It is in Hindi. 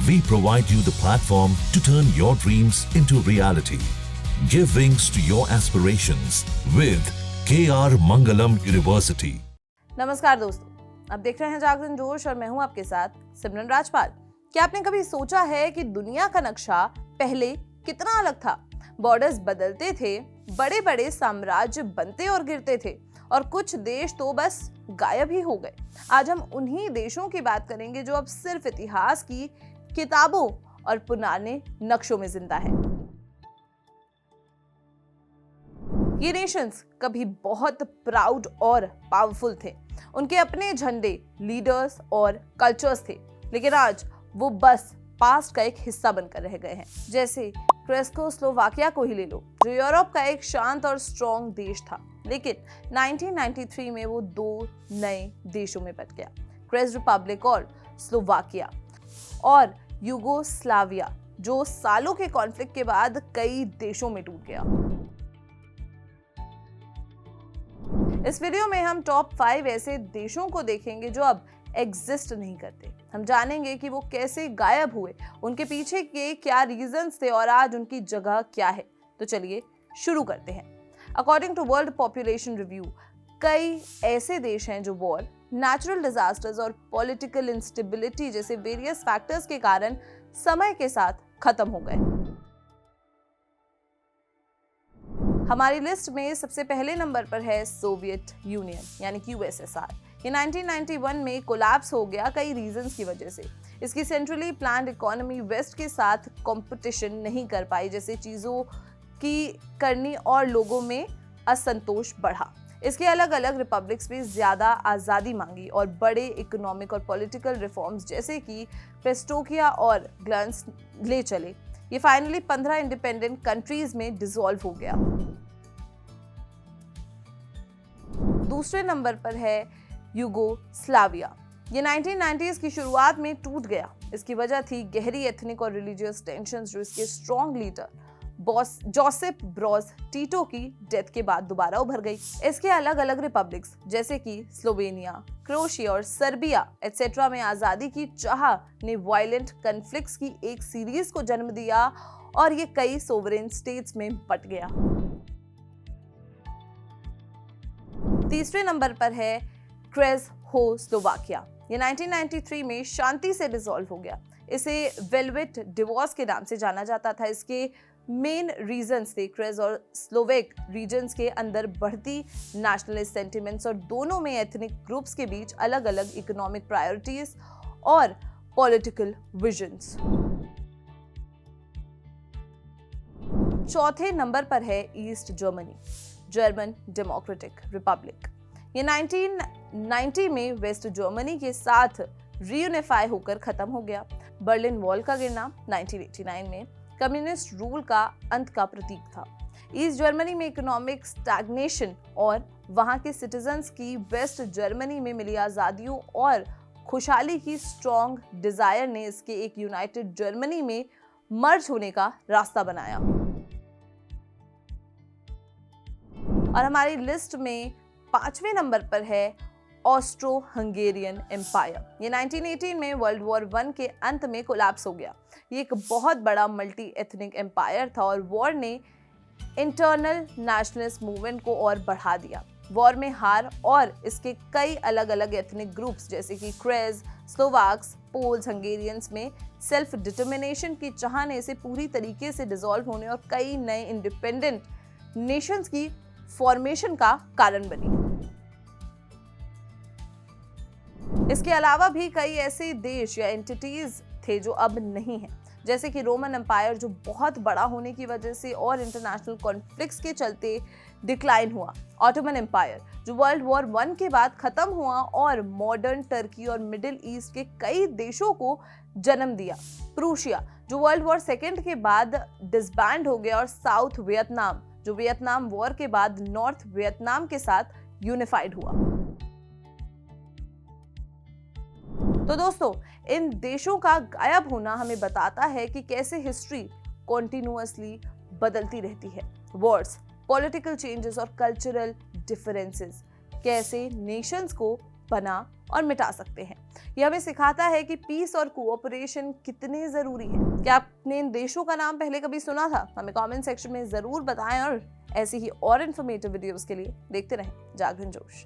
We provide you the platform to turn your dreams into reality. Give wings to your aspirations with KR Mangalam University. नमस्कार दोस्तों, आप देख रहे हैं जागरण जोश और मैं हूं आपके साथ सिमरन राजपाल। क्या आपने कभी सोचा है कि दुनिया का नक्शा पहले कितना अलग था? बॉर्डर्स बदलते थे, बड़े बड़े साम्राज्य बनते और गिरते थे और कुछ देश तो बस गायब ही हो गए। आज हम उन्हीं देशों की बात करेंगे जो अब सिर्फ इतिहास की किताबों और पुराने नक्शों में जिंदा है। ये नेशंस कभी बहुत प्राउड और पावरफुल थे। उनके अपने झंडे, लीडर्स और कल्चर्स थे, लेकिन आज वो बस पास्ट का एक हिस्सा बनकर रह गए हैं। जैसे चेकोस्लोवाकिया को ही ले लो, जो यूरोप का एक शांत और स्ट्रॉन्ग देश था, लेकिन 1993 में वो दो नए देशों में बट गया, चेक रिपब्लिक और स्लोवाकिया, और युगोस्लाविया, जो सालों के कॉन्फ्लिक्ट के बाद कई देशों में टूट गया। इस वीडियो में हम टॉप 5 ऐसे देशों को देखेंगे जो अब एग्जिस्ट नहीं करते। हम जानेंगे कि वो कैसे गायब हुए, उनके पीछे के क्या रीजंस थे और आज उनकी जगह क्या है। तो चलिए शुरू करते हैं। According to world population review, कई ऐसे देश हैं जो वॉर, नेचुरल डिजास्टर्स और पॉलिटिकल इंस्टेबिलिटी जैसे वेरियस फैक्टर्स के कारण समय के साथ खत्म हो गए। हमारी लिस्ट में सबसे पहले नंबर पर है सोवियत यूनियन यानी कि यूएसएसआर। ये 1991 में कोलैप्स हो गया कई रीजंस की वजह से। इसकी सेंट्रली प्लान्ड इकोनॉमी वेस्ट के साथ कंपटीशन नहीं कर पाई जैसे चीज़ों की करनी और लोगों में असंतोष बढ़ा। इसके अलग अलग रिपब्लिक्स में ज़्यादा आज़ादी मांगी और बड़े इकोनॉमिक और पॉलिटिकल रिफॉर्म्स जैसे कि पेस्टोकिया और ग्लांस ले चले। ये फाइनली 15 इंडिपेंडेंट कंट्रीज में डिसॉल्व हो गया। दूसरे नंबर पर है युगोस्लाविया। ये 1990s की शुरुआत में टूट गया। इसकी वजह थी गहरी एथनिक और रिलीजियस टेंशंस जो इसके strong leader Joseph Broz Tito की डेथ के बाद दोबारा उभर गई। इसके अलग अलग रिपब्लिक्स जैसे कि स्लोवेनिया, क्रोएशिया और सर्बिया एटसेट्रा में आजादी की चाह ने वायलेंट कॉन्फ्लिक्ट्स की एक सीरीज को जन्म दिया और ये कई सोवरेन स्टेट्स में बट गया। तीसरे नंबर पर है चेकोस्लोवाकिया। ये 1993 में शांति से डिसॉल्व हो गया। इसे वेलवेट डिवोर्स के नाम से जाना जाता था। इसके मेन रीजंस थे क्रेज और स्लोवेक रीजन्स के अंदर बढ़ती नेशनलिस्ट सेंटिमेंट्स और दोनों में एथनिक ग्रुप्स के बीच अलग अलग इकोनॉमिक प्रायोरिटीज और पॉलिटिकल विजन्स। चौथे नंबर पर है east Germany, German democratic Republic. ये 1990 में वेस्ट जर्मनी के साथ रीयूनिफाई होकर खत्म हो गया। बर्लिन वॉल का गिरना 1989 में कम्युनिस्ट रूल का अंत का प्रतीक था। ईस्ट जर्मनी में इकोनॉमिक स्टैग्नेशन और वहां के सिटीजन्स की वेस्ट जर्मनी में मिली आजादियों और खुशहाली की स्ट्रॉन्ग डिजायर ने इसके एक यूनाइटेड जर्मनी में मर्ज होने का रास्ता बनाया। और हमारी लिस्ट में 5वें नंबर पर है ऑस्ट्रो हंगेरियन एम्पायर। ये 1918 में वर्ल्ड वॉर 1 के अंत में कोलैप्स हो गया। ये एक बहुत बड़ा मल्टी एथनिक एम्पायर था और वॉर ने इंटरनल नेशनलिस्ट मूवमेंट को और बढ़ा दिया। वॉर में हार और इसके कई अलग अलग एथनिक ग्रुप्स जैसे कि क्रेज, स्लोवाक्स, पोल्स, हंगेरियंस में सेल्फ डिटर्मिनेशन की चाह ने इसे पूरी तरीके से डिसॉल्व होने और कई नए इंडिपेंडेंट नेशंस की फॉर्मेशन का कारण बनी। इसके अलावा भी कई ऐसे देश या एंटिटीज थे जो अब नहीं हैं, जैसे कि रोमन एम्पायर जो बहुत बड़ा होने की वजह से और इंटरनेशनल कॉन्फ्लिक्ट्स के चलते डिक्लाइन हुआ, ऑटोमन एम्पायर जो वर्ल्ड वॉर 1 के बाद खत्म हुआ और मॉडर्न टर्की और मिडिल ईस्ट के कई देशों को जन्म दिया, प्रूशिया जो वर्ल्ड वॉर 2 के बाद डिसबैंड हो गया और साउथ वियतनाम जो वियतनाम वॉर के बाद नॉर्थ वियतनाम के साथ यूनिफाइड हुआ। तो दोस्तों, इन देशों का गायब होना हमें बताता है कि कैसे हिस्ट्री कॉन्टिन्यूअसली बदलती रहती है। वॉर्स, पॉलिटिकल चेंजेस और कल्चरल डिफरेंसेस कैसे नेशंस को बना और मिटा सकते हैं। ये हमें सिखाता है कि पीस और कोऑपरेशन कितने ज़रूरी है। क्या आपने इन देशों का नाम पहले कभी सुना था? हमें कमेंट सेक्शन में ज़रूर बताएं और ऐसी ही और इन्फॉर्मेटिव वीडियोस के लिए देखते रहें जागरण जोश।